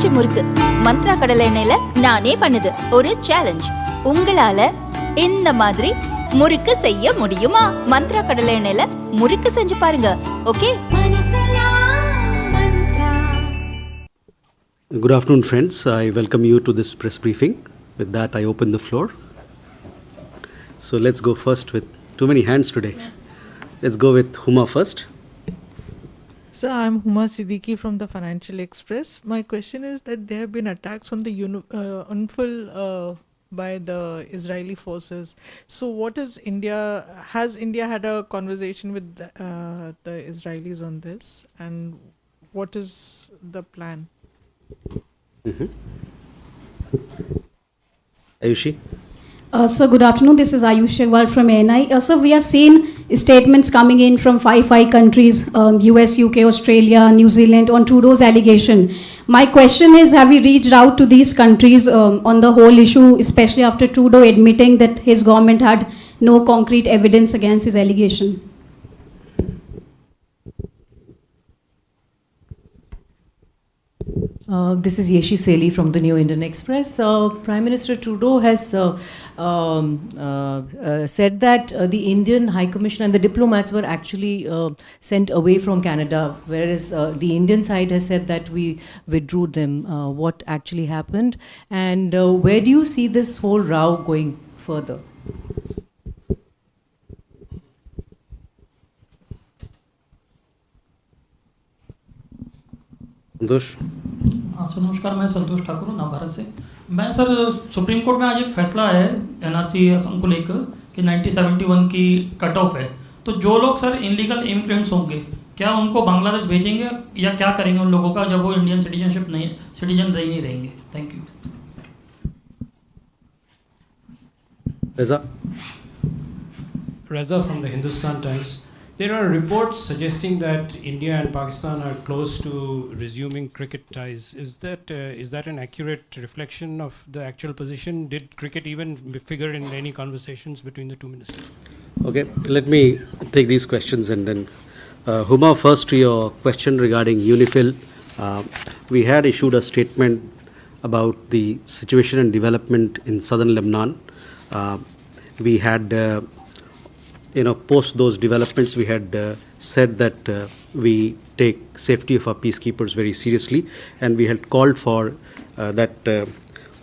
பஞ்சு முறுக்கு மந்த்ரா கடலை எண்ணெயில நானே பண்ணுது. ஒரு சேலஞ்ச், உங்களால இந்த மாதிரி முறுக்கு செய்ய முடியுமா? மந்த்ரா கடலை எண்ணெயில முறுக்கு செஞ்சு பாருங்க. Okay. Good afternoon, friends. I welcome you to this press briefing. With that, I open the floor. So let's go first with too many hands today. Let's go with Huma first. Sir, I'm Huma Siddiqui from the Financial Express. My question is that there have been attacks on the UNIFIL by the Israeli forces. So what is India, has India had a conversation with the Israelis on this, and what is the plan? Ayushi? Sir, good afternoon. This is Jaiswal from ANI. Sir, we have seen statements coming in from five countries, US, UK, Australia, New Zealand, on Trudeau's allegation. My question is, have we reached out to these countries on the whole issue, especially after Trudeau admitting that his government had no concrete evidence against his allegation? This is Yeshi Seli from the New Indian Express. Prime Minister Trudeau has said that the Indian High Commission and the diplomats were actually sent away from Canada, whereas the Indian side has said that we withdrew them. What actually happened, and where do you see this whole row going further? Santosh? Sir नमस्कार, मैं संतोष ठाकुर हूँ नवभारत से। मैं sir supreme court में आज एक फैसला है एनआरसी असम को लेकर कि 1971 की कट ऑफ है, तो जो लोग सर इनलीगल इमिग्रेंट्स होंगे क्या उनको बांग्लादेश भेजेंगे या क्या करेंगे उन लोगों का जब वो इंडियन सिटीजन नहीं रहेंगे? Thank you. Reza from the Hindustan Times. There are reports suggesting that India and Pakistan are close to resuming cricket ties. Is that an accurate reflection of the actual position? Did cricket even figure in any conversations between the two ministers? Okay, let me take these questions and then Huma, first to your question regarding UNIFIL. We had issued a statement about the situation and development in southern Lebanon. We had post those developments, we had said that we take safety of our peacekeepers very seriously, and we had called for that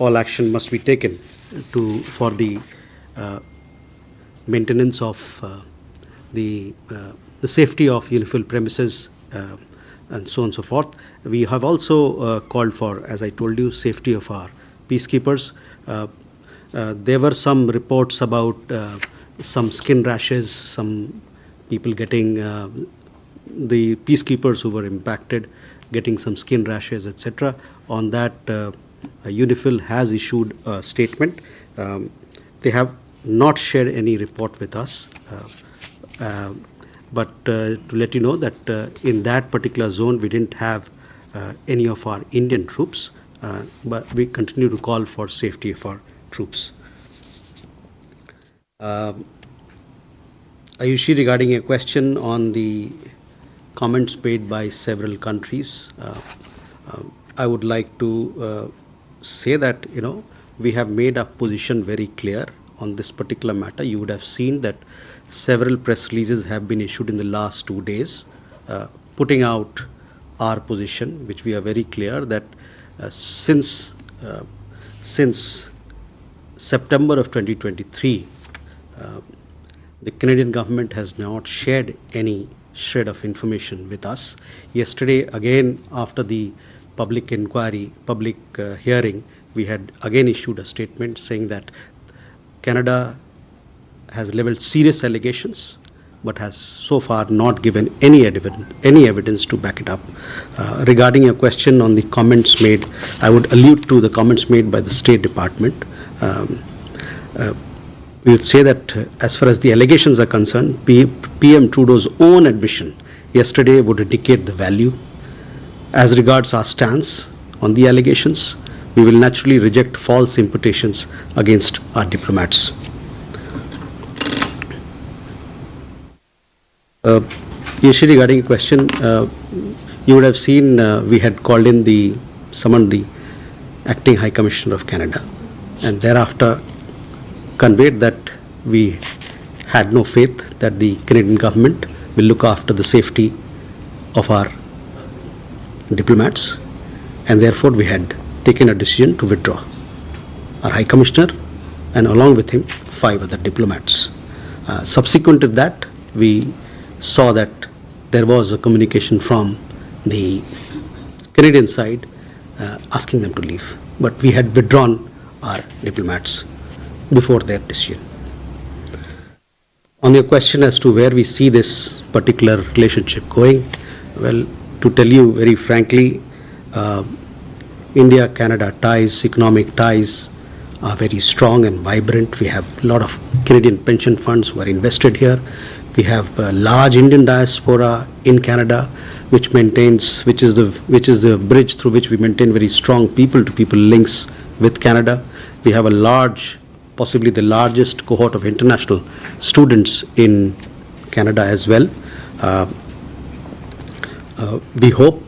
all action must be taken for the maintenance of the safety of UNIFIL premises and so on and so forth. We have also called for, as I told you, safety of our peacekeepers. There were some reports about some skin rashes, some people getting, the peacekeepers who were impacted, getting some skin rashes, etc. On that, UNIFIL has issued a statement. They have not shared any report with us, but to let you know that in that particular zone, we didn't have any of our Indian troops, but we continue to call for safety of our troops. Ayushi, regarding a question on the comments made by several countries, I would like to say that we have made our position very clear on this particular matter. You would have seen that several press releases have been issued in the last 2 days, putting out our position, which we are very clear that since September of 2023. The Canadian government has not shared any shred of information with us. Yesterday, again, after the public inquiry, public hearing, we had again issued a statement saying that Canada has leveled serious allegations, but has so far not given any evidence to back it up. Regarding your question on the comments made, I would allude to the comments made by the State Department. We would say that as far as the allegations are concerned, PM Trudeau's own admission yesterday would indicate the value. As regards our stance on the allegations, we will naturally reject false imputations against our diplomats. Yeshi, regarding a question, you would have seen we had called in the summoned the acting High Commissioner of Canada, and thereafter conveyed that we had no faith that the Canadian government will look after the safety of our diplomats, and therefore we had taken a decision to withdraw our High Commissioner and along with him 5 other diplomats. Subsequent to that, we saw that there was a communication from the Canadian side asking them to leave, but we had withdrawn our diplomats before their decision. On your question as to where we see this particular relationship going, well, to tell you very frankly, India-Canada ties, economic ties are very strong and vibrant. We have a lot of Canadian pension funds who are invested here. We have a large Indian diaspora in Canada, which is the bridge through which we maintain very strong people-to-people links with Canada. We have a large, possibly the largest cohort of international students in Canada as well. We hope,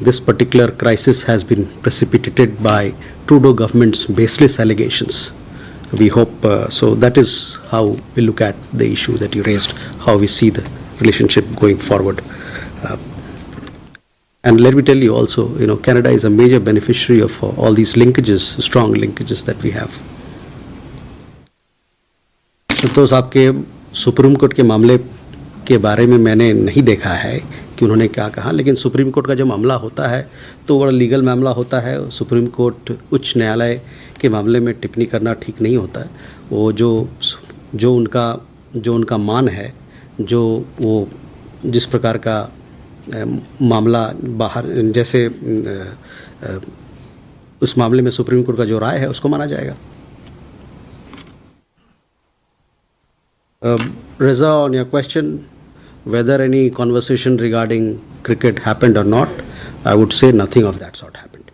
this particular crisis has been precipitated by Trudeau government's baseless allegations. We hope, so that is how we look at the issue that you raised, how we see the relationship going forward. And let me tell you also, Canada is a major beneficiary of all these linkages, strong linkages that we have. संतोष, आपके supreme court के मामले के बारे में मैंने नहीं देखा है कि उन्होंने क्या कहा, लेकिन सुप्रीम कोर्ट का जो मामला होता है तो बड़ा लीगल मामला होता है. सुप्रीम कोर्ट उच्च न्यायालय के मामले में टिप्पणी करना ठीक नहीं होता है. वो जो उनका मान है, जो वो जिस प्रकार का मामला बाहर, जैसे उस मामले में सुप्रीम कोर्ट का जो राय है उसको माना जाएगा. Reza, on your question whether any conversation regarding cricket happened or not, I would say nothing of that sort happened.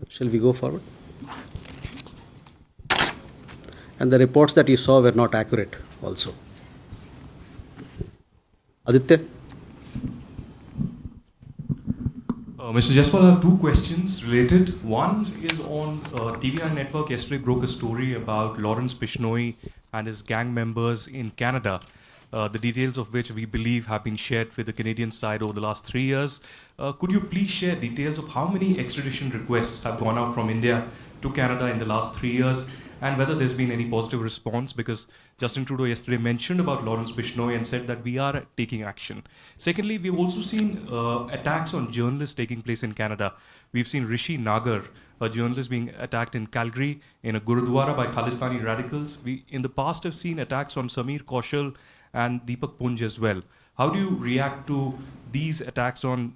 Shall we go forward? And the reports that you saw were not accurate also. Aditya? Mr. Jaiswal, I have 2 questions related. One is on TVI Network yesterday broke a story about Lawrence Bishnoi and his gang members in Canada, the details of which we believe have been shared with the Canadian side over the last 3 years. Could you please share details of how many extradition requests have gone out from India to Canada in the last 3 years, and whether there's been any positive response, because Justin Trudeau yesterday mentioned about Lawrence Bishnoi and said that we are taking action. Secondly, we've also seen attacks on journalists taking place in Canada. We've seen Rishi Nagar, a journalist, being attacked in Calgary in a Gurudwara by Khalistani radicals. We in the past have seen attacks on Sameer Kaushal and Deepak Punj as well. How do you react to these attacks on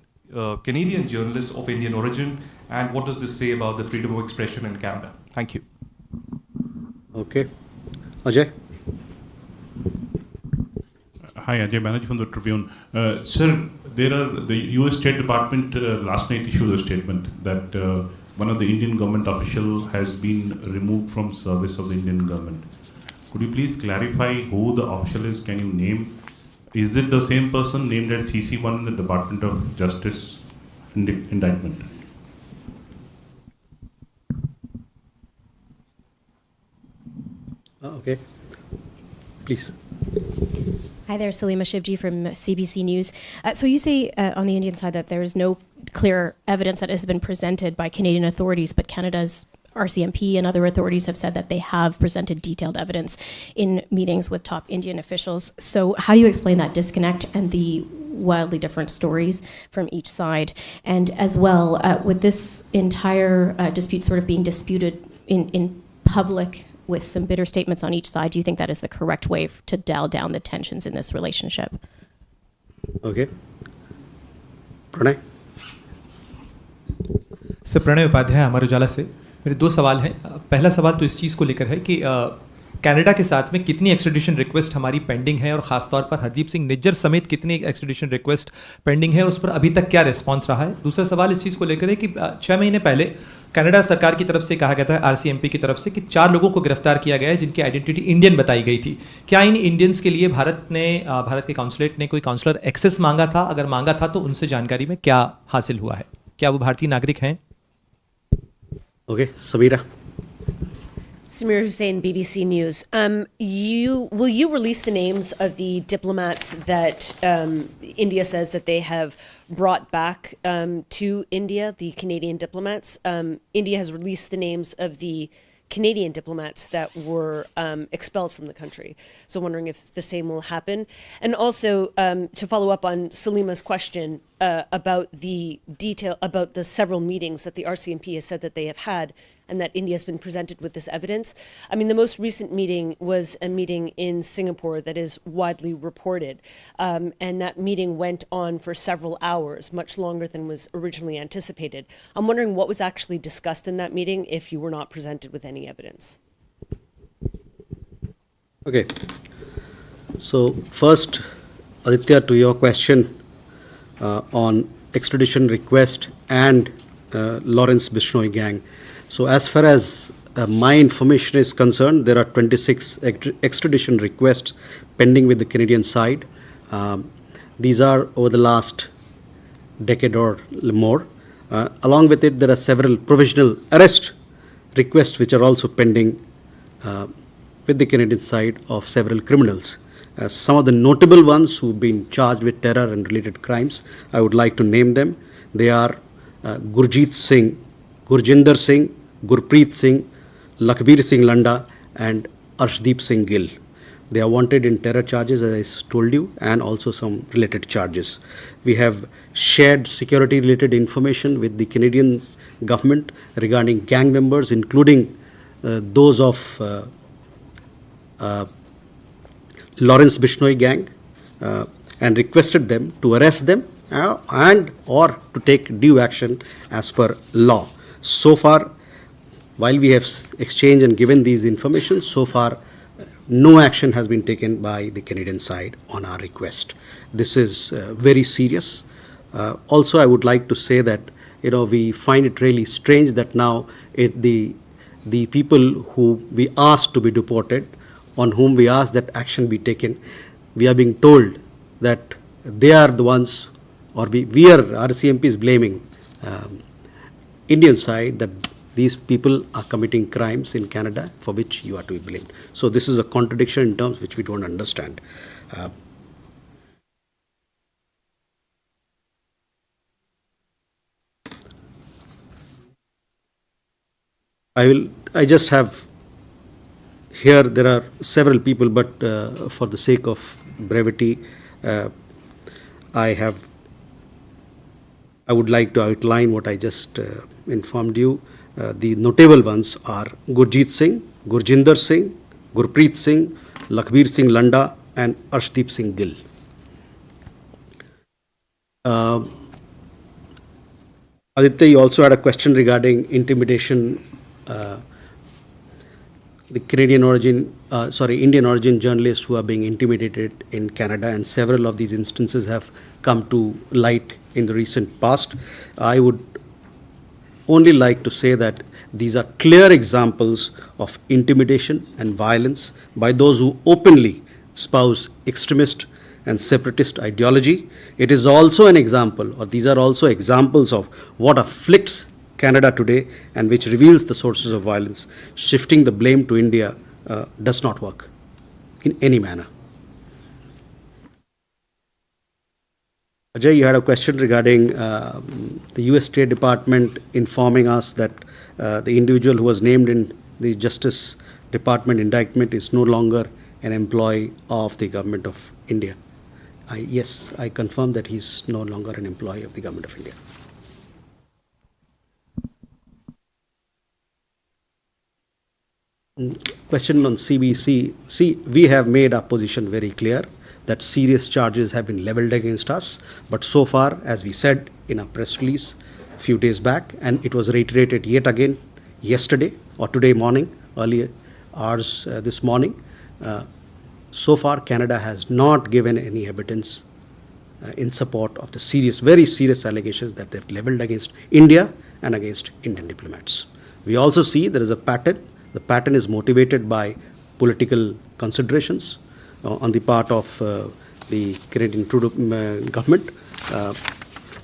Canadian journalists of Indian origin, and what does this say about the freedom of expression in Canada? Thank you. Okay. Ajay? Hi, Ajay Banerjee from the Tribune. Sir, the US State Department last night issued a statement that one of the Indian government official has been removed from service of the Indian government. Could you please clarify who the official is? Can you name? Is it the same person named as CC1 in the Department of Justice indictment? Okay. Please. Hi there, Salima Shivji from CBC News. So you say on the Indian side that there is no clear evidence that has been presented by Canadian authorities, but Canada's RCMP and other authorities have said that they have presented detailed evidence in meetings with top Indian officials. So how do you explain that disconnect and the wildly different stories from each side? And as well, with this entire dispute sort of being disputed in public with some bitter statements on each side, do you think that is the correct way to dial down the tensions in this relationship? Okay. Pranay? Sir, Pranay Upadhyay, Amar Ujala से. मेरे 2 सवाल हैं. पहला सवाल तो इस चीज़ को लेकर है कि कनाडा के साथ में कितनी एक्सट्रेडिशन रिक्वेस्ट हमारी पेंडिंग है, और ख़ासतौर पर हरदीप सिंह निज्जर समेत कितनी एक्सट्रेडिशन रिक्वेस्ट पेंडिंग है, और उस पर अभी तक क्या रिस्पांस रहा है. दूसरा सवाल इस चीज़ को लेकर है कि 6 महीने पहले कनाडा सरकार की तरफ से कहा गया था, आरसीएमपी की तरफ से, कि 4 लोगों को गिरफ्तार किया गया है जिनकी आइडेंटिटी इंडियन बताई गई थी। क्या इन इंडियंस के लिए भारत के काउंसुलेट ने कोई काउंसलर एक्सेस मांगा था? अगर मांगा था तो उनसे जानकारी में क्या हासिल हुआ है? क्या वो भारतीय नागरिक हैं? Okay, Samira. Samir Hussain, BBC News. Will you release the names of the diplomats that India says that they have brought back to India, the Canadian diplomats? India has released the names of the Canadian diplomats that were expelled from the country. So wondering if the same will happen. And also to follow up on Salima's question about the several meetings that the RCMP has said that they have had and that India has been presented with this evidence. I mean, the most recent meeting was a meeting in Singapore that is widely reported. And that meeting went on for several hours, much longer than was originally anticipated. I'm wondering what was actually discussed in that meeting if you were not presented with any evidence. Okay. So first, Aditya, to your question on extradition request and Lawrence Bishnoi gang. So as far as my information is concerned, there are 26 extradition requests pending with the Canadian side. These are over the last decade or more. Along with it, there are several provisional arrest requests which are also pending with the Canadian side of several criminals. Some of the notable ones who've been charged with terror and related crimes, I would like to name them. They are Gurjeet Singh, Gurjinder Singh, Gurpreet Singh, Lakhbir Singh Landa, and Arshdeep Singh Gill. They are wanted in terror charges, as I told you, and also some related charges. We have shared security-related information with the Canadian government regarding gang members, including those of Lawrence Bishnoi gang, and requested them to arrest them and or to take due action as per law. So far, while we have exchanged and given these information, so far no action has been taken by the Canadian side on our request. This is very serious. Also, I would like to say that we find it really strange that now the people who we asked to be deported, on whom we asked that action be taken, we are being told that they are the ones, or we are, RCMP is blaming Indian side that these people are committing crimes in Canada for which you are to be blamed. So this is a contradiction in terms which we don't understand. I just have here, there are several people, but for the sake of brevity, I would like to outline what I just informed you. The notable ones are Gurjeet Singh, Gurjinder Singh, Gurpreet Singh, Lakhbir Singh Landa, and Arshdeep Singh Gill. Aditya, you also had a question regarding intimidation. The Indian origin journalists who are being intimidated in Canada, and several of these instances have come to light in the recent past. I would only like to say that these are clear examples of intimidation and violence by those who openly espouse extremist and separatist ideology. It is also an example, or these are also examples of what afflicts Canada today and which reveals the sources of violence. Shifting the blame to India does not work in any manner. Ajay, you had a question regarding the US State Department informing us that the individual who was named in the Justice Department indictment is no longer an employee of the government of India. Yes, I confirm that he's no longer an employee of the government of India. Question on CBC. See, we have made our position very clear that serious charges have been leveled against us. But so far, as we said in our press release a few days back, and it was reiterated yet again yesterday or today morning, earlier hours this morning, so far Canada has not given any evidence in support of the serious, very serious allegations that they've leveled against India and against Indian diplomats. We also see there is a pattern. The pattern is motivated by political considerations on the part of the Canadian Trudeau government.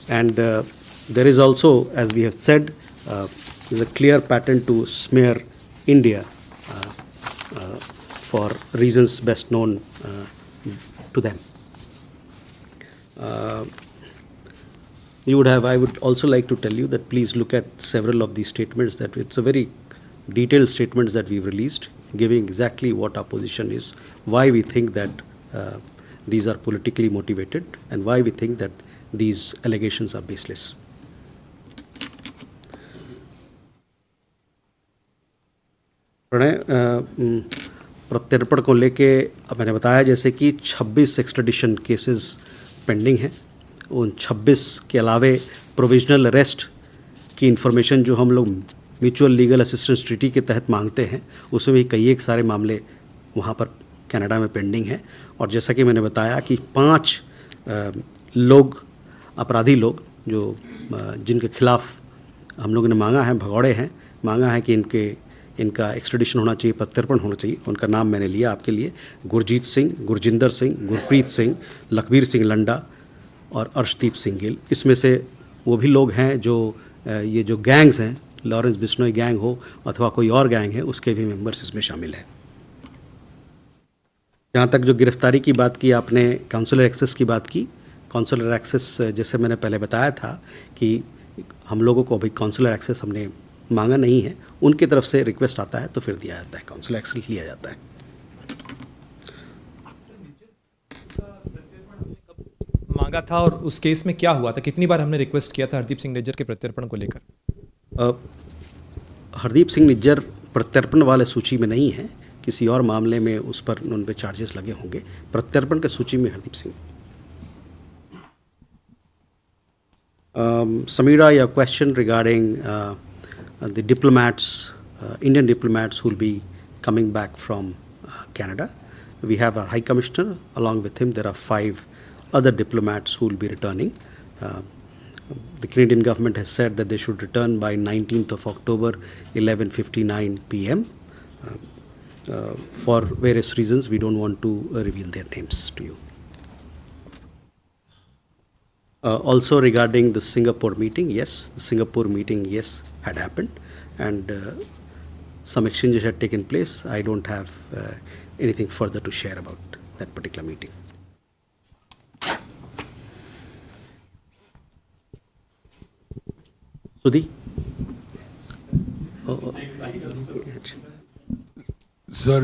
And there is also, as we have said, there's a clear pattern to smear India for reasons best known to them. I would also like to tell you that please look at several of these statements, that it's a very detailed statements that we've released, giving exactly what our position is, why we think that these are politically motivated, and why we think that these allegations are baseless. Pranay प्रत्यर्पण को लेके मैंने बताया जैसे कि 26 extradition cases pending हैं. उन 26 के अलावे प्रोविजनल अरेस्ट की इन्फॉर्मेशन जो हम लोग म्यूचुअल लीगल असिस्टेंस ट्रीटी के तहत मांगते हैं, उसमें भी कई एक सारे मामले वहाँ पर कनाडा में पेंडिंग हैं. और जैसा कि मैंने बताया कि 5 लोग, अपराधी लोग जो जिनके खिलाफ हम लोगों ने मांगा है, भगौड़े हैं, मांगा है कि इनका एक्सट्रेडिशन होना चाहिए, प्रत्यर्पण होना चाहिए. उनका नाम मैंने लिया आपके लिए: गुरजीत सिंह, गुरजिंदर सिंह, गुरप्रीत सिंह, लखबीर सिंह लंडा और अर्शदीप सिंह गिल. इसमें से वो भी लोग हैं जो ये जो गैंग्स हैं, लॉरेंस बिश्नोई गैंग हो अथवा कोई और गैंग है, उसके भी मेंबर्स इसमें शामिल हैं. जहाँ तक जो गिरफ्तारी की बात की आपने, काउंसलर एक्सेस की बात की, काउंसलर एक्सेस जैसे मैंने पहले बताया था कि हम लोगों को अभी काउंसलर एक्सेस हमने मांगा नहीं है. उनकी तरफ से रिक्वेस्ट आता है तो फिर दिया जाता है, काउंसलर एक्सेस लिया जाता है. मांगा था और उस केस में क्या हुआ था? कितनी बार हमने रिक्वेस्ट किया था हरदीप सिंह निज्जर के प्रत्यर्पण को लेकर? हरदीप सिंह निज्जर प्रत्यर्पण वाले सूची में नहीं है. किसी और मामले में उस पर उन पे चार्जेस लगे होंगे. प्रत्यर्पण के सूची में Hardeep Singh. Samira, your question regarding the diplomats, Indian diplomats who will be coming back from Canada. We have our High Commissioner. Along with him, there are 5 other diplomats who will be returning. The Canadian government has said that they should return by 19th of October, 11:59 p.m. For various reasons, we don't want to reveal their names to you. Also regarding the Singapore meeting, yes, the Singapore meeting, yes, had happened, and some exchanges had taken place. I don't have anything further to share about that particular meeting. Sudhi? Sir,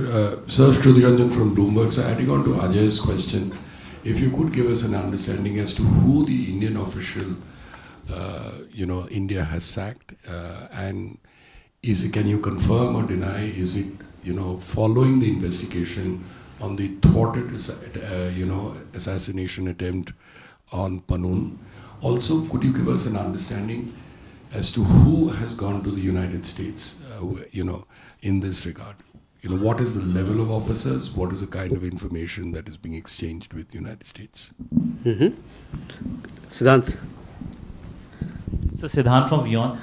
Shruti Ranjan from Bloomberg. So adding on to Ajay's question, if you could give us an understanding as to who the Indian official, India has sacked, and can you confirm or deny? Is it, following the investigation on the thwarted, assassination attempt on Panun? Also, could you give us an understanding as to who has gone to the United States, in this regard? What is the level of officers? What is the kind of information that is being exchanged with the United States? Siddhant. So Siddhant from Vion.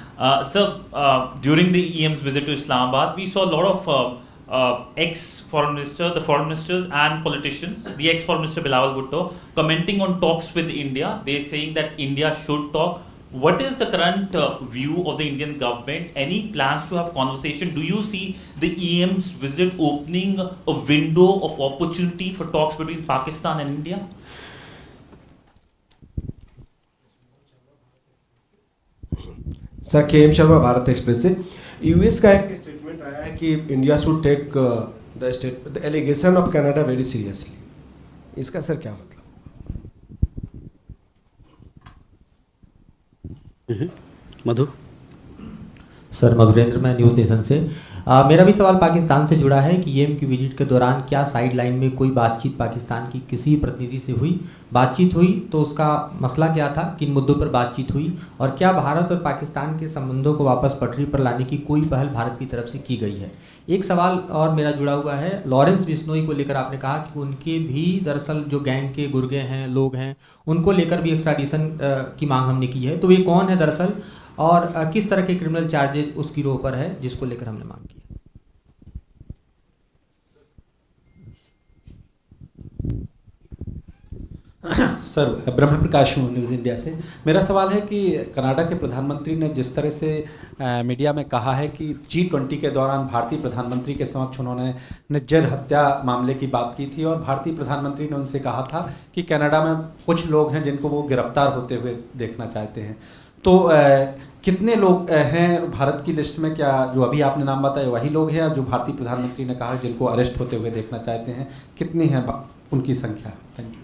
During the EM's visit to Islamabad, we saw a lot of ex-foreign ministers, the foreign ministers and politicians, the ex-foreign minister Bilawal Bhutto, commenting on talks with India. They're saying that India should talk. What is the current view of the Indian government? Any plans to have conversation? Do you see the EM's visit opening a window of opportunity for talks between Pakistan and India? Sir KM Sharma Bharat Express से US का एक statement आया है कि India should take the allegation of Canada very seriously. इसका sir क्या मतलब? मधु. Sir Madhurendra, मैं न्यूज़ नेशन से. मेरा भी सवाल पाकिस्तान से जुड़ा है कि ईएम की विजिट के दौरान क्या साइड लाइन में कोई बातचीत पाकिस्तान की किसी प्रतिनिधि से हुई? बातचीत हुई तो उसका मसला क्या था, किन मुद्दों पर बातचीत हुई, और क्या भारत और पाकिस्तान के संबंधों को वापस पटरी पर लाने की कोई पहल भारत की तरफ से की गई है? एक सवाल और मेरा जुड़ा हुआ है, लॉरेंस बिश्नोई को लेकर आपने कहा कि उनके भी दरअसल जो गैंग के गुर्गे हैं, लोग हैं, उनको लेकर भी एक्स्ट्राडिशन की मांग हमने की है. तो ये कौन है दरअसल, और किस तरह के क्रिमिनल चार्जेज उस गिरोह पर है जिसको लेकर हमने मांग की? सर, ब्रह्म प्रकाश हूँ न्यूज़ इंडिया से। मेरा सवाल है कि कनाडा के प्रधानमंत्री ने जिस तरह से मीडिया में कहा है कि G20 के दौरान भारतीय प्रधानमंत्री के समक्ष उन्होंने निर्जर हत्या मामले की बात की थी और भारतीय प्रधानमंत्री ने उनसे कहा था कि कनाडा में कुछ लोग हैं जिनको वो गिरफ्तार होते हुए देखना चाहते हैं। तो कितने लोग हैं भारत की लिस्ट में? क्या जो अभी आपने नाम बताया वही लोग हैं जो भारतीय प्रधानमंत्री ने कहा जिनको अरेस्ट होते हुए देखना चाहते हैं? कितनी है उनकी संख्या? Thank you.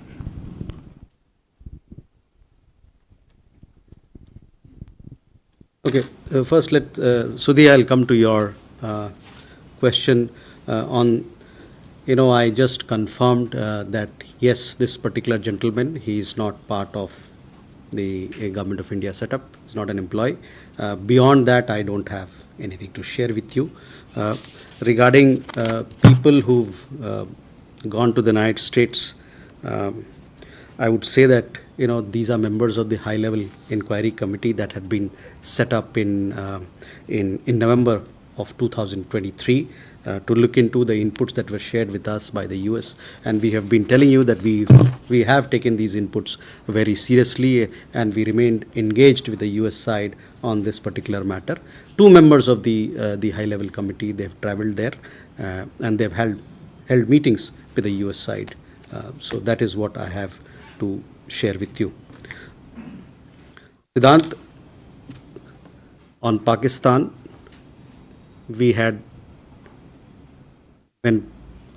Okay, first Sudhi, I'll come to your question on, I just confirmed that yes, this particular gentleman, he is not part of the Government of India setup, he's not an employee. Beyond that, I don't have anything to share with you. Regarding people who've gone to the United States, I would say that these are members of the high-level inquiry committee that had been set up in November of 2023 to look into the inputs that were shared with us by the US, and we have been telling you that we have taken these inputs very seriously, and we remained engaged with the US side on this particular matter. 2 members of the high-level committee, they've traveled there and they've held meetings with the US side. So that is what I have to share with you. Siddhant, on Pakistan, we had, when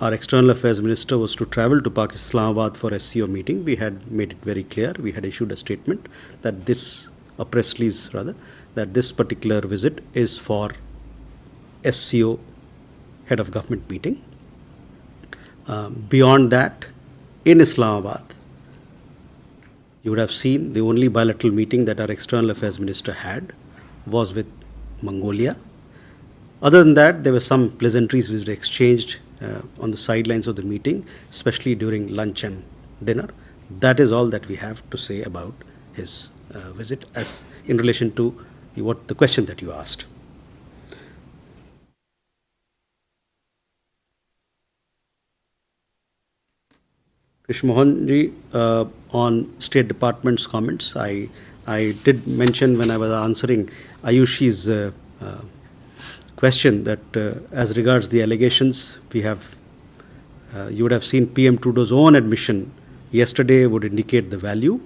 our External Affairs Minister was to travel to Islamabad for SCO meeting, we had made it very clear, we had issued a statement that a press release rather, that this particular visit is for SCO head of government meeting. Beyond that, in Islamabad, you would have seen the only bilateral meeting that our External Affairs Minister had was with Mongolia. Other than that, there were some pleasantries which were exchanged on the sidelines of the meeting, especially during lunch and dinner. That is all that we have to say about his visit as in relation to the question that you asked. Krish Mohan ji, on State Department's comments, I did mention when I was answering Ayushi's question that as regards the allegations, we have, you would have seen PM Trudeau's own admission yesterday would indicate the value.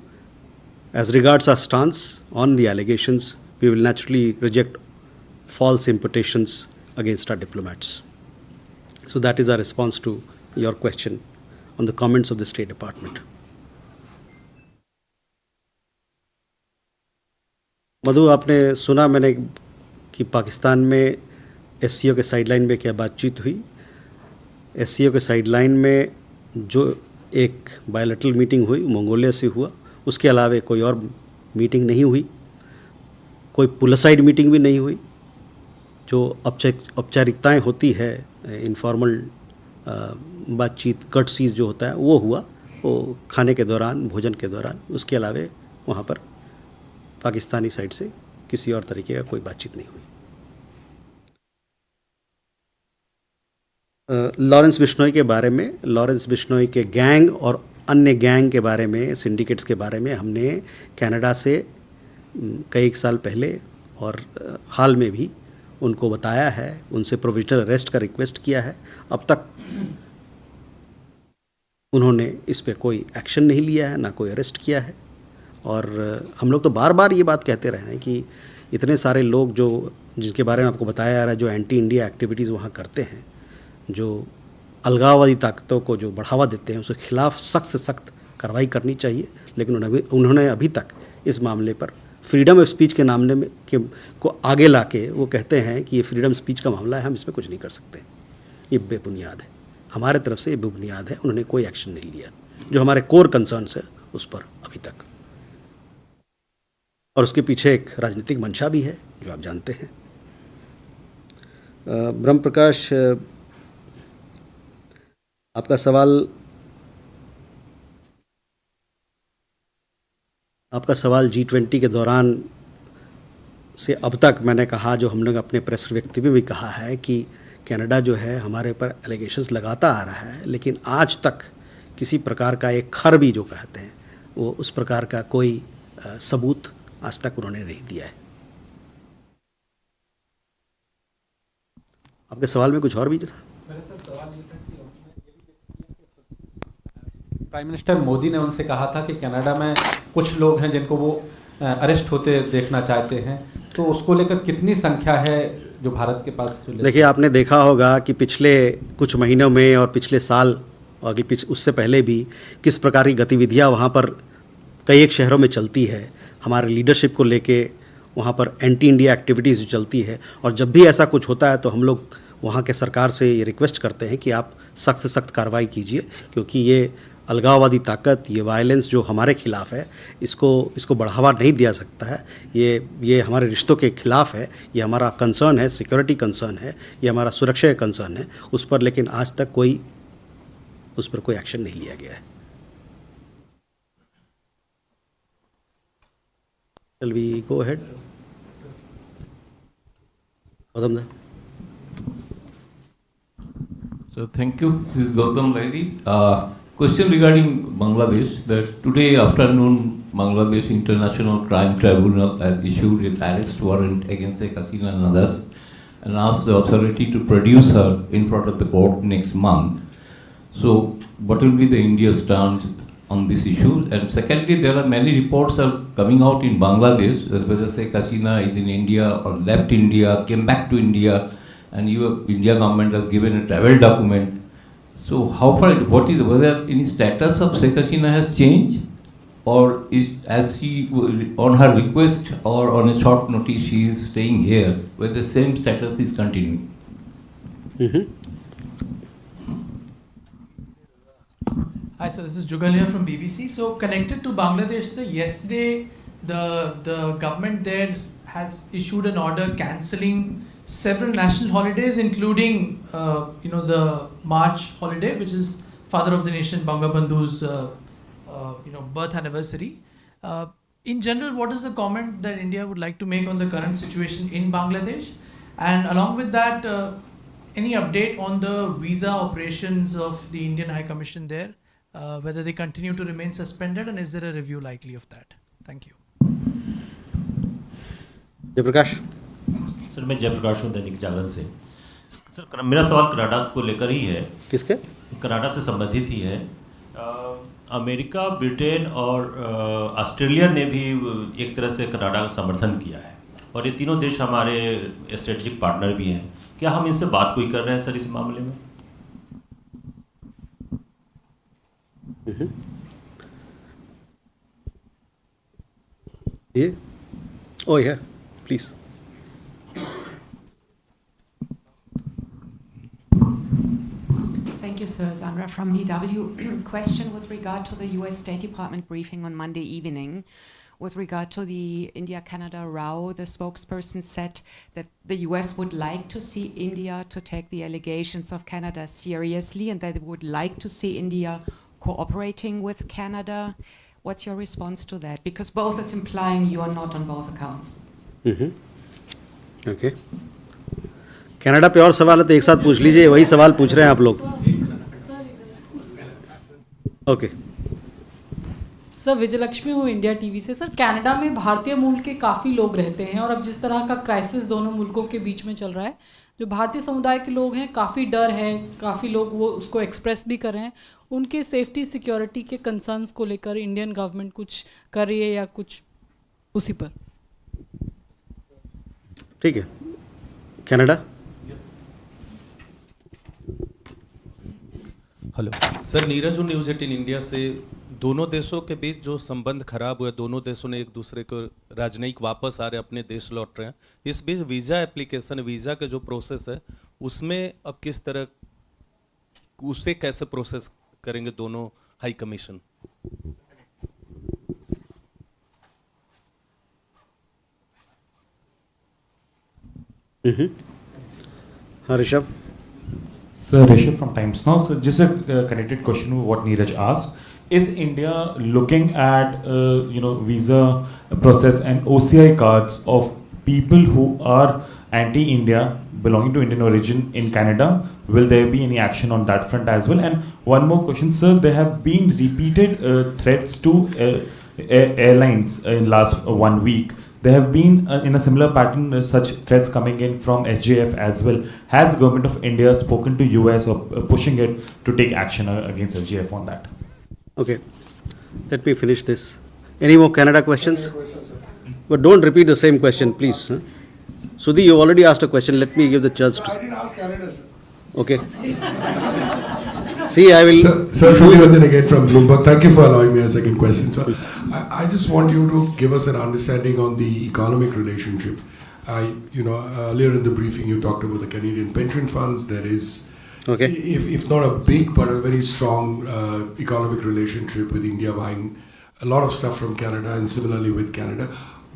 As regards our stance on the allegations, we will naturally reject false imputations against our diplomats. So that is our response to your question on the comments of the State Department. मधु, आपने सुना मैंने कि पाकिस्तान में SCO के sideline में क्या बातचीत हुई? SCO के साइडलाइन में जो एक बायलैटरल मीटिंग हुई मंगोलिया से हुआ, उसके अलावा कोई और मीटिंग नहीं हुई, कोई पुलसाइड मीटिंग भी नहीं हुई। जो औपचारिकताएं होती है, इनफॉर्मल बातचीत, कर्टसीज जो होता है वो हुआ, वो खाने के दौरान, भोजन के दौरान। उसके अलावा वहाँ पर पाकिस्तानी साइड से किसी और तरीके का कोई बातचीत नहीं हुई। लॉरेंस बिश्नोई के बारे में, लॉरेंस बिश्नोई के गैंग और अन्य गैंग के बारे में, सिंडिकेट्स के बारे में हमने कनाडा से कई साल पहले और हाल में भी उनको बताया है, उनसे प्रोविजनल अरेस्ट का रिक्वेस्ट किया है। अब तक उन्होंने इस पे कोई एक्शन नहीं लिया है, ना कोई अरेस्ट किया है। और हम लोग तो बार बार ये बात कहते रहे हैं कि इतने सारे लोग जो जिनके बारे में आपको बताया जा रहा है, जो एंटी इंडिया एक्टिविटीज़ वहाँ करते हैं, जो अलगाववादी ताकतों को जो बढ़ावा देते हैं, उसके खिलाफ सख्त से सख्त कार्रवाई करनी चाहिए। लेकिन उन्होंने अभी तक इस मामले पर फ्रीडम ऑफ स्पीच के नाम में को आगे लाके वो कहते हैं कि ये फ्रीडम स्पीच का मामला है, हम इसमें कुछ नहीं कर सकते। ये बेबुनियाद है, हमारे तरफ से ये बेबुनियाद है। उन्होंने कोई एक्शन नहीं लिया जो हमारे कोर कंसर्न्स है उस पर अभी तक, और उसके पीछे एक राजनीतिक मंशा भी है जो आप जानते हैं। ब्रह्म प्रकाश, आपका सवाल G20 के दौरान से अब तक मैंने कहा, जो हम लोग अपने प्रेस व्यक्ति में भी कहा है कि कनाडा जो है हमारे ऊपर एलिगेशंस लगाता आ रहा है, लेकिन आज तक किसी प्रकार का एक खर भी जो कहते हैं वो उस प्रकार का कोई सबूत आज तक उन्होंने नहीं दिया है। आपके सवाल में कुछ और भी था? मेरा सर सवाल ये था कि प्राइम मिनिस्टर मोदी ने उनसे कहा था कि कनाडा में कुछ लोग हैं जिनको वो अरेस्ट होते देखना चाहते हैं, तो उसको लेकर कितनी संख्या है जो भारत के पास? देखिए, आपने देखा होगा कि पिछले कुछ महीनों में और पिछले साल और उससे पहले भी किस प्रकार की गतिविधियां वहाँ पर कई एक शहरों में चलती है। हमारे लीडरशिप को लेके वहाँ पर एंटी इंडिया एक्टिविटीज़ चलती है, और जब भी ऐसा कुछ होता है तो हम लोग वहाँ के सरकार से ये रिक्वेस्ट करते हैं कि आप सख्त से सख्त कार्रवाई कीजिए, क्योंकि ये अलगाववादी ताकत, ये वायलेंस जो हमारे खिलाफ है, इसको बढ़ावा नहीं दिया सकता है। ये हमारे रिश्तों के खिलाफ है, ये हमारा कंसर्न है, सिक्योरिटी कंसर्न है, ये हमारा सुरक्षा का कंसर्न है उस पर, लेकिन आज तक उस पर कोई एक्शन नहीं लिया गया है। Shall we go ahead? Gautam da. So thank you. This is Gautam Laidi. Question regarding Bangladesh. That today afternoon, Bangladesh International Crime Tribunal has issued an arrest warrant against Sheikh Hasina and others, and asked the authority to produce her in front of the court next month. So, what will be the India's stance on this issue? And secondly, there are many reports are coming out in Bangladesh that whether Sheikh Hasina is in India or left India, came back to India, and India government has given a travel document. So how far, whether any status of Sheikh Hasina has changed, or as she on her request or on a short notice she is staying here, where the same status is continuing? Hi, so this is Jugal here from BBC. So connected to Bangladesh, so yesterday the government there has issued an order cancelling several national holidays, including the March holiday, which is Father of the Nation Bangabandhu's birth anniversary. In general, what is the comment that India would like to make on the current situation in Bangladesh? And along with that, any update on the visa operations of the Indian High Commission there? Whether they continue to remain suspended, and is there a review likely of that? Thank you. Jayaprakash. Sir, मैं जयप्रकाश हूँ दैनिक जागरण से। Sir, मेरा सवाल Canada को लेकर ही है। किसके? Canada से संबंधित ही है। अमेरिका, ब्रिटेन और ऑस्ट्रेलिया ने भी एक तरह से कनाडा का समर्थन किया है, और ये तीनों देश हमारे स्ट्रेटेजिक पार्टनर भी हैं। क्या हम इनसे बात कोई कर रहे हैं सर इस मामले में? Oh yeah, please. Thank you, sir. Sandra from DW. Question with regard to the US State Department briefing on Monday evening. With regard to the India-Canada row, the spokesperson said that the US would like to see India to take the allegations of Canada seriously, and that they would like to see India cooperating with Canada. What's your response to that? Because both is implying you are not on both accounts. Okay. Canada पे और सवाल है तो एक साथ पूछ लीजिए, वही सवाल पूछ रहे हैं आप लोग। ओके। सर, विजयलक्ष्मी हूँ इंडिया टीवी से। सर, कनाडा में भारतीय मूल के काफ़ी लोग रहते हैं, और अब जिस तरह का क्राइसिस दोनों मुल्कों के बीच में चल रहा है, जो भारतीय समुदाय के लोग हैं काफ़ी डर है, काफ़ी लोग वो उसको एक्सप्रेस भी कर रहे हैं। उनके सेफ्टी सिक्योरिटी के कंसर्न्स को लेकर इंडियन गवर्नमेंट कुछ कर रही है या कुछ उसी पर? ठीक है। कनाडा। हेलो सर, नीरज हूँ न्यूज़ 18 इंडिया से। दोनों देशों के बीच जो संबंध खराब हुए, दोनों देशों ने एक दूसरे को राजनयिक वापस आ रहे, अपने देश लौट रहे हैं। इस बीच वीज़ा एप्लीकेशन, वीज़ा के जो प्रोसेस है उसमें अब किस तरह, उसे कैसे प्रोसेस करेंगे दोनों हाई कमीशन? हाँ Rishabh. Sir, Rishabh from Times Now. So just a connected question with what Neeraj asked. Is India looking at visa process and OCI cards of people who are anti-India, belonging to Indian origin in Canada? Will there be any action on that front as well? And one more question, sir. There have been repeated threats to airlines in last 1 week. There have been, in a similar pattern, such threats coming in from SJF as well. Has the government of India spoken to US or pushing it to take action against SJF on that? Okay, let me finish this. Any more Canada questions? But don't repeat the same question, please. Huh? Sudhi, you already asked a question. Let me give the chance to. I didn't ask Canada, sir. Okay. See, I will. Sir, Shruti again from Bloomberg. Thank you for allowing me a second question. So, I just want you to give us an understanding on the economic relationship. Earlier in the briefing, you talked about the Canadian pension funds. There is, okay, if not a big but a very strong economic relationship with India buying a lot of stuff from Canada, and similarly with Canada.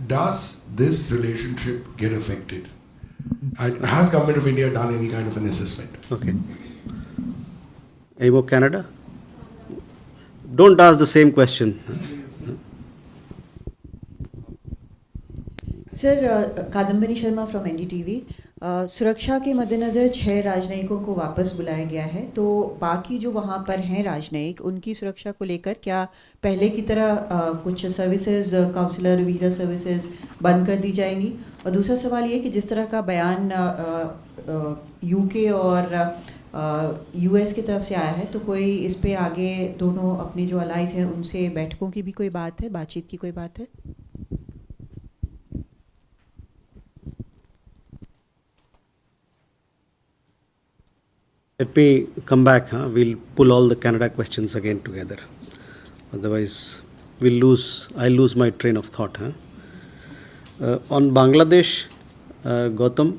Does this relationship get affected? Has Government of India done any kind of an assessment? Okay. Any more Canada? Don't ask the same question. Sir Kadambari Sharma from NDTV सुरक्षा के मद्देनज़र 6 राजनयिकों को वापस बुलाया गया है, तो बाकी जो वहाँ पर हैं राजनयिक, उनकी सुरक्षा को लेकर क्या पहले की तरह कुछ सर्विसेज, काउंसलर, वीज़ा सर्विसेज बंद कर दी जाएंगी? और दूसरा सवाल ये कि जिस तरह का बयान यूके और यूएस की तरफ से आया है, तो कोई इस पे आगे दोनों अपने जो अलाइज हैं उनसे बैठकों की भी कोई बात है, बातचीत की कोई बात है? Let me come back. We'll pull all the Canada questions again together. Otherwise, I'll lose my train of thought. On Bangladesh, Gautam,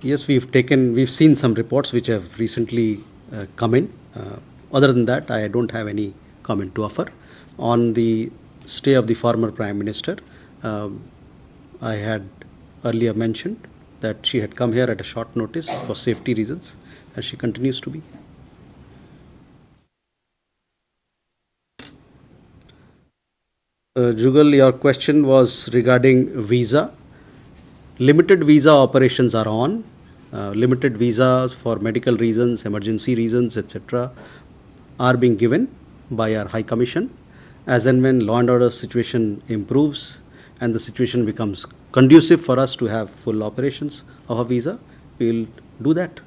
yes, we've seen some reports which have recently come in. Other than that, I don't have any comment to offer. On the stay of the former Prime Minister, I had earlier mentioned that she had come here at a short notice for safety reasons, and she continues to be. Jugal, your question was regarding visa. Limited visa operations are on. Limited visas for medical reasons, emergency reasons, etc. are being given by our High Commission. As and when law and order situation improves and the situation becomes conducive for us to have full operations of a visa, we will do that.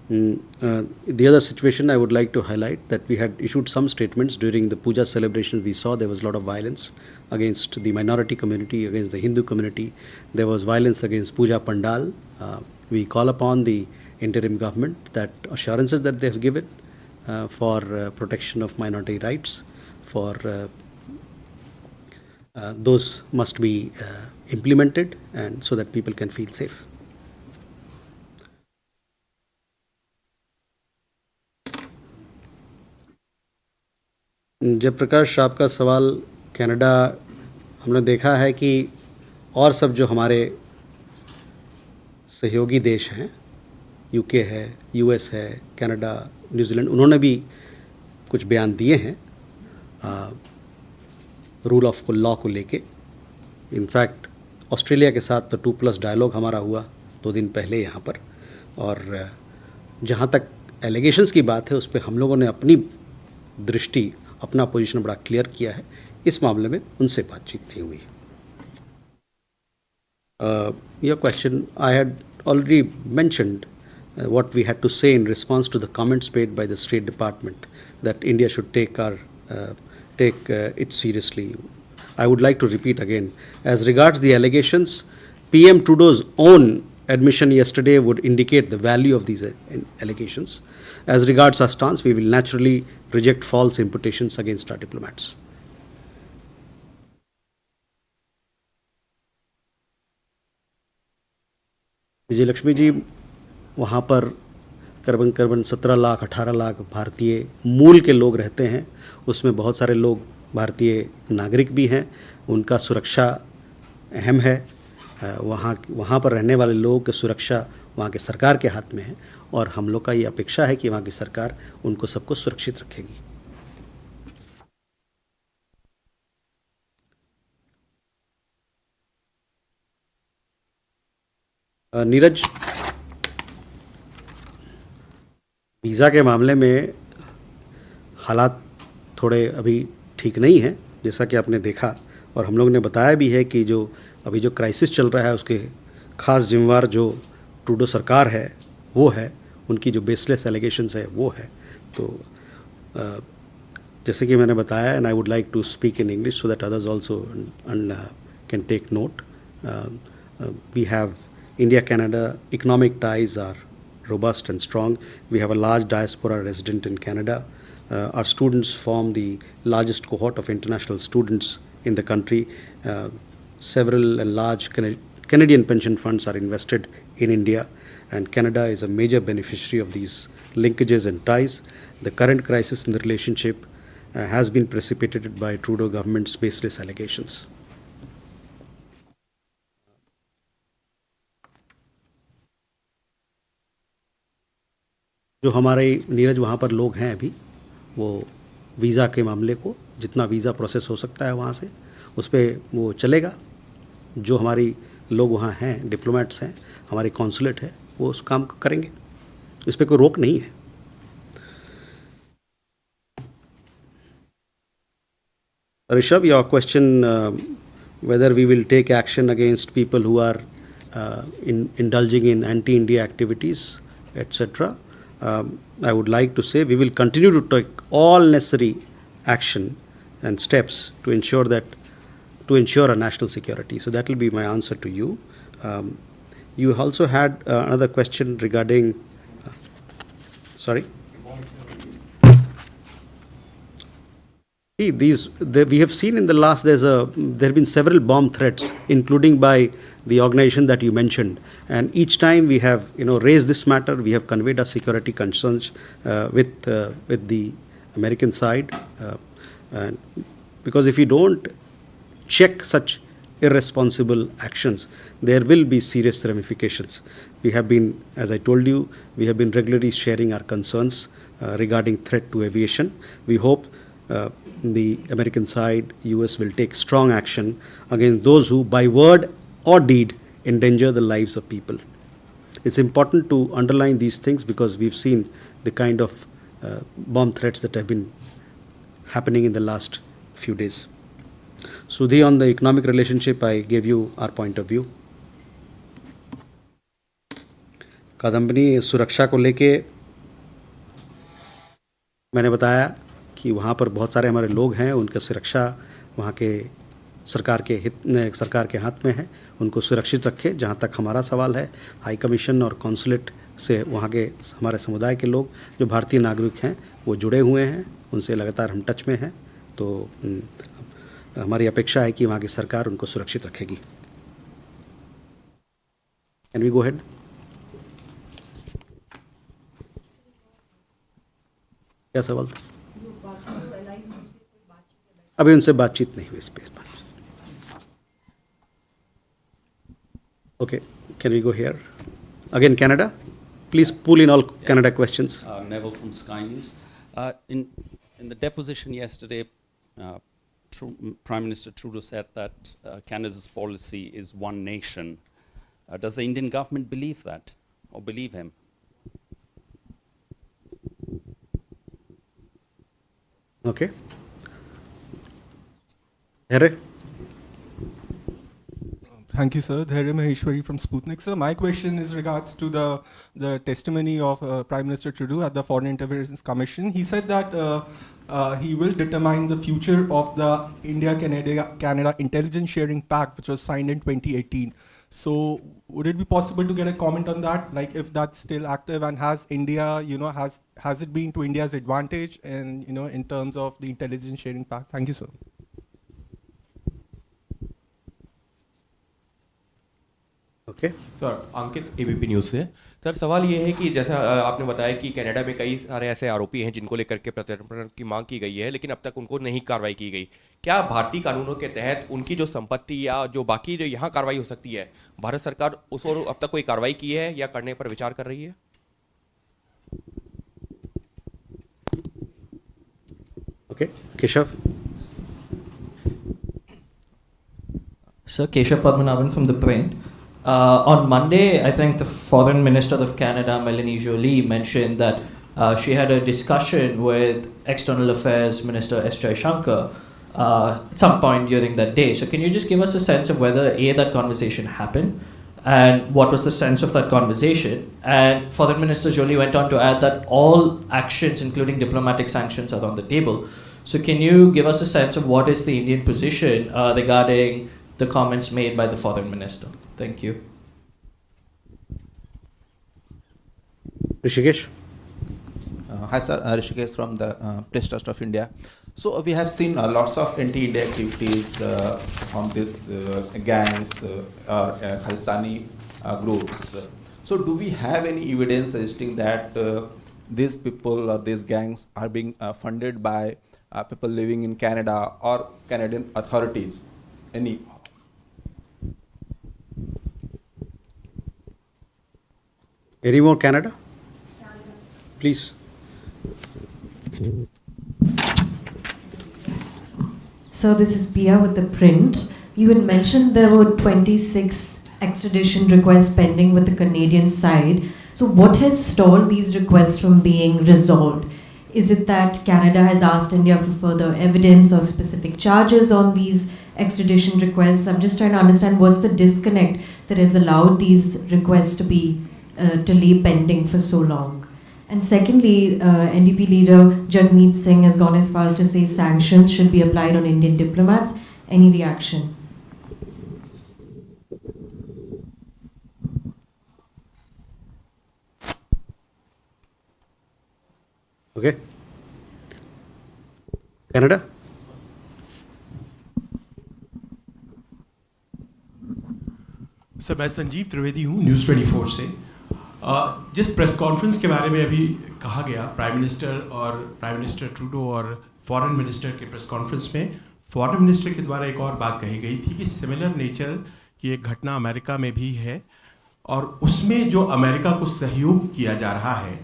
The other situation I would like to highlight that we had issued some statements during the puja celebrations. We saw there was a lot of violence against the minority community, against the Hindu community. There was violence against puja pandal. We call upon the interim government that assurances that they have given for protection of minority rights, for those must be implemented, and so that people can feel safe. Jayaprakash, आपका सवाल Canada, हमने देखा है कि और सब जो हमारे सहयोगी देश हैं, यूके है, यूएस है, कनाडा, न्यूजीलैंड, उन्होंने भी कुछ बयान दिए हैं रूल ऑफ लॉ को लेके. इनफैक्ट ऑस्ट्रेलिया के साथ तो 2+ डायलॉग हमारा हुआ 2 दिन पहले यहाँ पर, और जहाँ तक एलिगेशंस की बात है उस पर हम लोगों ने अपनी दृष्टि, अपना पोजीशन बड़ा क्लियर किया है. इस मामले में उनसे बातचीत नहीं हुई. Your question, I had already mentioned what we had to say in response to the comments made by the State Department that India should take it seriously. I would like to repeat again. As regards the allegations, PM Trudeau's own admission yesterday would indicate the value of these allegations. As regards our stance, we will naturally reject false imputations against our diplomats. विजय लक्ष्मी जी, वहाँ पर करीबन 17 लाख 18 लाख भारतीय मूल के लोग रहते हैं. उसमें बहुत सारे लोग भारतीय नागरिक भी हैं. उनका सुरक्षा अहम है. वहाँ पर रहने वाले लोगों की सुरक्षा वहाँ के सरकार के हाथ में है, और हम लोग का ये अपेक्षा है कि वहाँ की सरकार उनको सबको सुरक्षित रखेगी. नीरज, वीज़ा के मामले में हालात थोड़े अभी ठीक नहीं हैं, जैसा कि आपने देखा, और हम लोग ने बताया भी है कि जो अभी जो क्राइसिस चल रहा है उसके ख़ास जिम्मेवार जो ट्रूडो सरकार है वो है, उनकी जो बेसलेस एलिगेशंस है वो है। तो जैसे कि मैंने बताया, and I would like to speak in English so that others also can take note. We have India-Canada economic ties are robust and strong. We have a large diaspora resident in Canada. Our students form the largest cohort of international students in the country. Several and large Canadian pension funds are invested in India, and Canada is a major beneficiary of these linkages and ties. The current crisis in the relationship has been precipitated by Trudeau government's baseless allegations. जो हमारे नीरज वहाँ पर लोग हैं अभी, वो visa के मामले को जितना वीज़ा प्रोसेस हो सकता है वहाँ से उस पर वो चलेगा। जो हमारी लोग वहाँ हैं, डिप्लोमेट्स हैं, हमारे कॉन्सुलेट है, वो उस काम करेंगे, इस पर कोई रोक नहीं है। Rishabh, your question whether we will take action against people who are indulging in anti-India activities, etc. I would like to say we will continue to take all necessary action and steps to ensure a national security. So that will be my answer to you. You also had another question regarding. Sorry. See, we have seen in the last there have been several bomb threats, including by the organization that you mentioned, and each time we have raised this matter, we have conveyed our security concerns with the American side, because if you don't check such irresponsible actions, there will be serious ramifications. We have been, as I told you, we have been regularly sharing our concerns regarding threat to aviation. We hope the American side, US, will take strong action against those who, by word or deed, endanger the lives of people. It's important to underline these things because we've seen the kind of bomb threats that have been happening in the last few days. Sudhi, on the economic relationship, I gave you our point of view. Kadambini सुरक्षा को लेके मैंने बताया कि वहाँ पर बहुत सारे हमारे लोग हैं, उनका सुरक्षा वहाँ के सरकार के हाथ में है, उनको सुरक्षित रखे। जहाँ तक हमारा सवाल है, हाई कमीशन और कॉन्सुलेट से वहाँ के हमारे समुदाय के लोग जो भारतीय नागरिक हैं वो जुड़े हुए हैं, उनसे लगातार हम टच में हैं, तो हमारी अपेक्षा है कि वहाँ की सरकार उनको सुरक्षित रखेगी। Can we go ahead? क्या सवाल था? अभी उनसे बातचीत नहीं हुई इस पे। Okay, can we go here? Again, Canada. Please pull in all Canada questions. Neville from Sky News. In the deposition yesterday, Prime Minister Trudeau said that Canada's policy is one nation. Does the Indian government believe that, or believe him? Okay. Here. Thank you, sir. Dhairya Maheshwari from Sputnik. Sir, my question is regards to the testimony of Prime Minister Trudeau at the Foreign Interventions Commission. He said that he will determine the future of the India-Canada Intelligence Sharing Pact, which was signed in 2018. So, would it be possible to get a comment on that? Like, if that's still active, and has India, has it been to India's advantage, and in terms of the Intelligence Sharing Pact? Thank you, sir. Okay sir, Ankit ABP news से। Sir, सवाल ये है कि जैसा आपने बताया कि Canada में कई सारे ऐसे आरोपी हैं जिनको लेकर के प्रत्यर्पण की मांग की गई है, लेकिन अब तक उनको नहीं कार्रवाई की गई। क्या भारतीय कानूनों के तहत उनकी जो संपत्ति या जो बाकी जो यहाँ कार्रवाई हो सकती है, भारत सरकार उस ओर अब तक कोई कार्रवाई की है या करने पर विचार कर रही है? Okay, Keshav. Sir, Keshav Padmanabhan from The Print. On Monday, I think the Foreign Minister of Canada, Melanie Joly, mentioned that she had a discussion with External Affairs Minister S. Jaiswal at some point during that day. So can you just give us a sense of whether A, that conversation happened, and what was the sense of that conversation? And Foreign Minister Joly went on to add that all actions, including diplomatic sanctions, are on the table. So can you give us a sense of what is the Indian position regarding the comments made by the Foreign Minister? Thank you. Rishikesh. Hi sir, Rishikesh from the Press Trust of India. So we have seen lots of anti-India activities from these gangs or Khalistani groups. So do we have any evidence suggesting that these people or these gangs are being funded by people living in Canada or Canadian authorities? Any? Any more Canada? Please. So this is Pia with the print. You had mentioned there were 26 extradition requests pending with the Canadian side. So what has stalled these requests from being resolved? Is it that Canada has asked India for further evidence or specific charges on these extradition requests? I'm just trying to understand what's the disconnect that has allowed these requests to be to lay pending for so long. And secondly, NDP leader Jagmeet Singh has gone as far as to say sanctions should be applied on Indian diplomats. Any reaction? Okay. Canada? Sir मैं संजीव त्रिवेदी हूँ news 24 से। जिस press conference के बारे में अभी कहा गया प्राइम मिनिस्टर ट्रूडो और फॉरेन मिनिस्टर के प्रेस कॉन्फ्रेंस में फॉरेन मिनिस्टर के द्वारा एक और बात कही गई थी कि सिमिलर नेचर की एक घटना अमेरिका में भी है और उसमें जो अमेरिका को सहयोग किया जा रहा है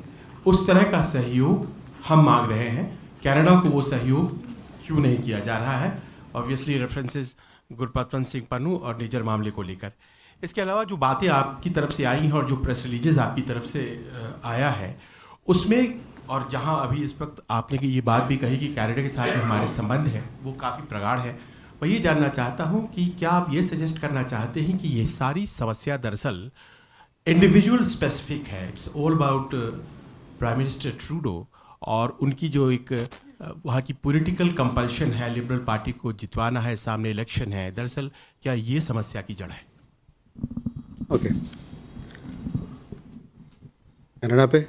उस तरह का सहयोग हम मांग रहे हैं। कनाडा को वो सहयोग क्यों नहीं किया जा रहा है? ऑब्वियसली रेफरेंसेस गुरपतवंत सिंह पन्नू और निजर मामले को लेकर। इसके अलावा जो बातें आपकी तरफ से आई हैं और जो प्रेस रिलीजेस आपकी तरफ से आया है उसमें, और जहां अभी इस वक्त आपने कि ये बात भी कही कि कनाडा के साथ जो हमारे संबंध है वो काफ़ी प्रगाढ़ है, मैं ये जानना चाहता हूं कि क्या आप ये सजेस्ट करना चाहते हैं कि ये सारी समस्या दरअसल इंडिविजुअल स्पेसिफिक है, it's all about prime minister Trudeau और उनकी जो एक वहाँ की पॉलिटिकल कंपल्शन है, लिबरल पार्टी को जितवाना है, सामने इलेक्शन है, दरअसल क्या ये समस्या की जड़ है? ओके कनाडा पे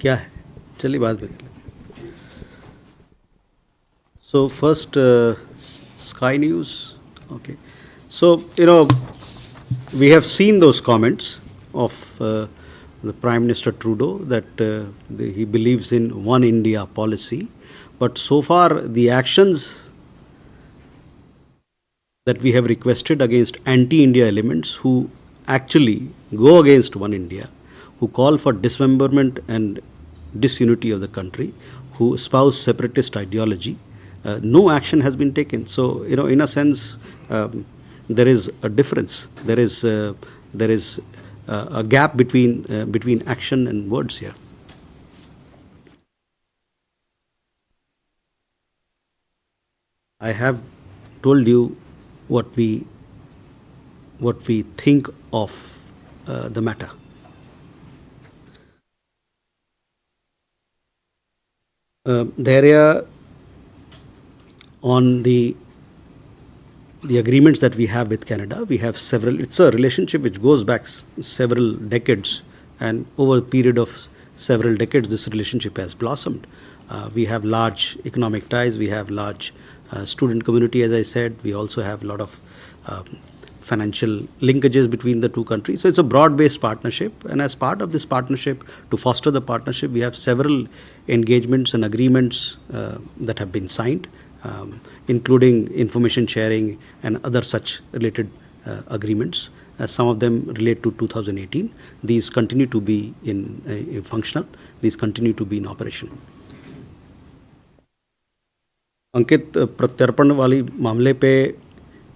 क्या है, चलिए बात में। So first sky news, okay, so we have seen those comments of the Prime Minister Trudeau that he believes in one India policy, but so far the actions that we have requested against anti-India elements who actually go against one India, who call for dismemberment and disunity of the country, who espouse separatist ideology, no action has been taken. So, in a sense, there is a difference. There is a gap between action and words here. I have told you what we think of the matter. The area on the agreements that we have with Canada, we have several. It's a relationship which goes back several decades, and over a period of several decades, this relationship has blossomed. We have large economic ties. We have large student community, as I said. We also have a lot of financial linkages between the two countries. So it's a broad-based partnership, and as part of this partnership, to foster the partnership, we have several engagements and agreements that have been signed, including information sharing and other such related agreements. Some of them relate to 2018. These continue to be in functional. These continue to be in operation. अंकित, प्रत्यर्पण वाली मामले पे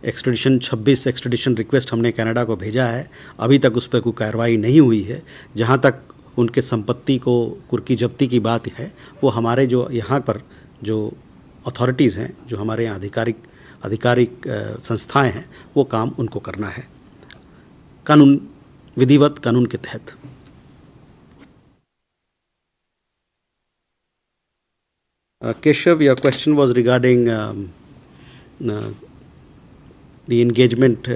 extradition 26 extradition request हमने Canada को भेजा है, अभी तक उस पर कोई कार्रवाई नहीं हुई है। जहाँ तक उनके संपत्ति को कुर्की जब्ती की बात है, वो हमारे जो यहाँ पर जो अथॉरिटीज़ हैं, जो हमारे यहाँ आधिकारिक संस्थाएं हैं, वो काम उनको करना है कानून, विधिवत कानून के तहत। Keshav, your question was regarding the engagement.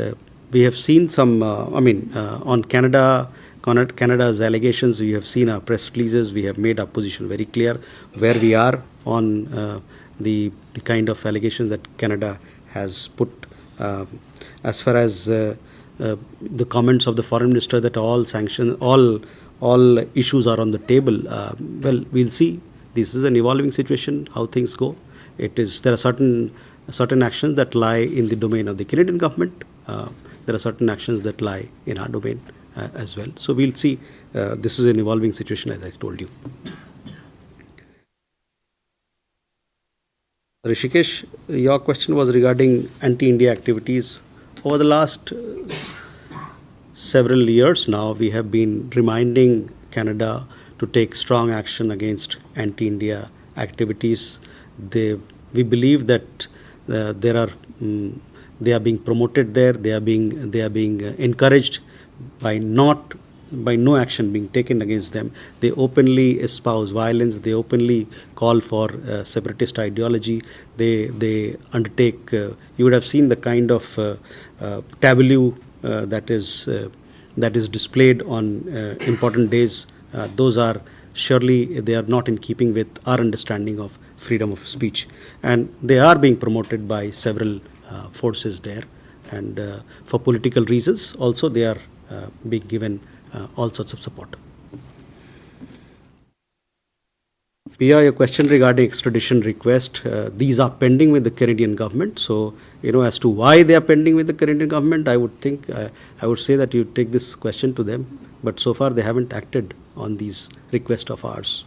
We have seen some, on Canada's allegations, we have seen our press releases, we have made our position very clear where we are on the kind of allegations that Canada has put. As far as the comments of the foreign minister that all sanctions, all issues are on the table, well, we'll see. This is an evolving situation, how things go. There are certain actions that lie in the domain of the Canadian government. There are certain actions that lie in our domain as well. So we'll see. This is an evolving situation, as I told you. Rishikesh, your question was regarding anti-India activities. Over the last several years now, we have been reminding Canada to take strong action against anti-India activities. We believe that they are being promoted there. They are being encouraged by no action being taken against them. They openly espouse violence. They openly call for separatist ideology. They undertake. You would have seen the kind of tableau that is displayed on important days. Those are surely they are not in keeping with our understanding of freedom of speech, and they are being promoted by several forces there, and for political reasons also they are being given all sorts of support. Pia, your question regarding extradition request, these are pending with the Canadian government. So, as to why they are pending with the Canadian government, I would say that you take this question to them. But so far they haven't acted on these requests of ours.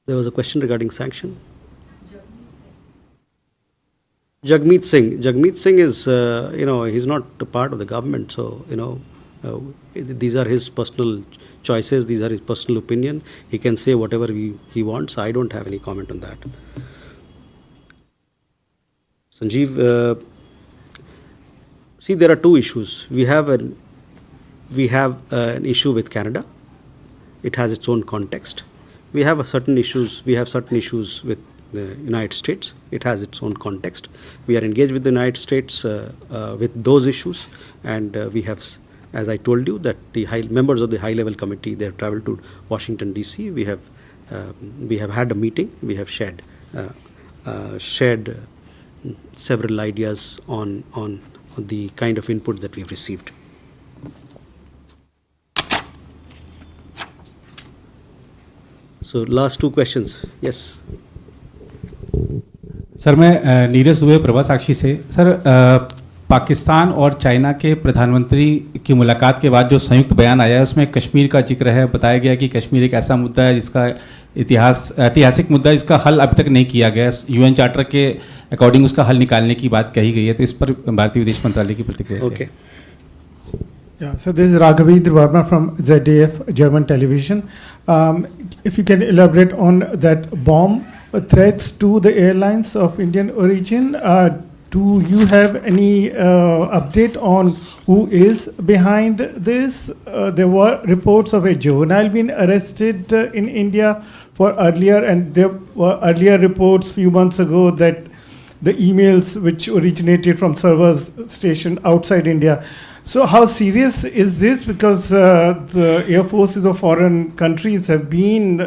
There was a question regarding sanction. Jagmeet Singh is, he's not a part of the government, so, these are his personal choices, these are his personal opinion. He can say whatever he wants. I don't have any comment on that. Sanjeev, see, there are two issues. We have an issue with Canada. It has its own context. We have certain issues with the United States. It has its own context. We are engaged with the United States with those issues, and we have, as I told you, that the members of the high-level committee, they have traveled to Washington D.C. We have had a meeting. We have shared several ideas on the kind of input that we've received. So last two questions. Yes. Sir, मैं नीरज दुबे प्रभा साक्षी से। Sir, Pakistan और China के प्रधानमंत्री की मुलाकात के बाद जो संयुक्त बयान आया है उसमें कश्मीर का जिक्र है। बताया गया कि कश्मीर एक ऐसा मुद्दा है जिसका ऐतिहासिक मुद्दा है, जिसका हल अभी तक नहीं किया गया। यूएन चार्टर के अकॉर्डिंग उसका हल निकालने की बात कही गई है, तो इस पर भारतीय विदेश मंत्रालय की प्रतिक्रिया। Okay. Yeah, so this is Raghavendra Verma from ZDF German television. If you can elaborate on that bomb threats to the airlines of Indian origin, do you have any update on who is behind this? There were reports of a juvenile being arrested in India for earlier, and there were earlier reports few months ago that the emails which originated from servers stationed outside India. So how serious is this? Because the air forces of foreign countries have been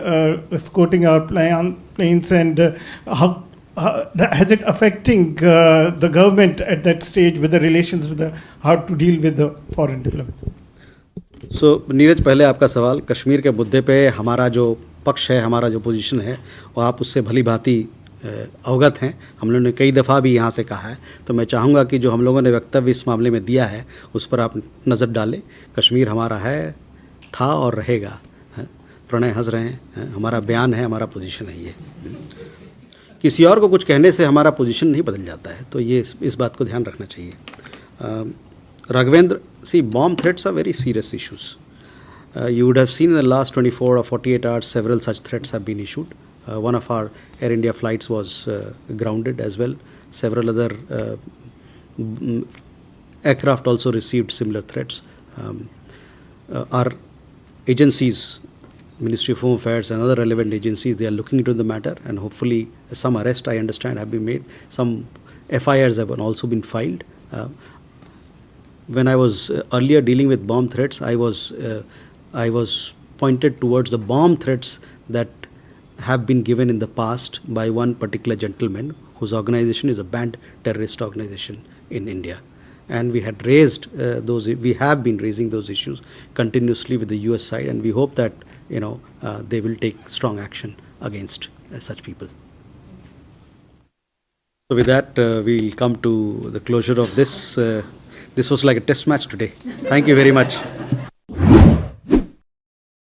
escorting our planes, and how has it affecting the government at that stage with the relations with how to deal with the foreign diplomats? So Neeraj, पहले आपका सवाल कश्मीर के मुद्दे पे हमारा जो पक्ष है, हमारा जो पोजीशन है, वो आप उससे भली भांति अवगत हैं। हम लोगों ने कई दफ़ा भी यहाँ से कहा है, तो मैं चाहूँगा कि जो हम लोगों ने वक्तव्य इस मामले में दिया है उस पर आप नज़र डालें। कश्मीर हमारा है, था और रहेगा। प्रणय हंस रहे हैं, हमारा बयान है, हमारा पोजीशन है ये। किसी और को कुछ कहने से हमारा पोजीशन नहीं बदल जाता है, तो ये इस बात को ध्यान रखना चाहिए। राघवेंद्र, सी bomb threats are very serious issues. You would have seen in the last 24 or 48 hours several such threats have been issued. One of our Air India flights was grounded as well. Several other aircraft also received similar threats. Our agencies, Ministry of Home Affairs and other relevant agencies, they are looking into the matter, and hopefully some arrests, I understand, have been made. Some FIRs have also been filed. When I was earlier dealing with bomb threats, I was pointed towards the bomb threats that have been given in the past by one particular gentleman whose organization is a banned terrorist organization in India. And we had raised we have been raising those issues continuously with the US side, and we hope that they will take strong action against such people. So with that, we'll come to the closure of this. This was like a test match today. Thank you very much.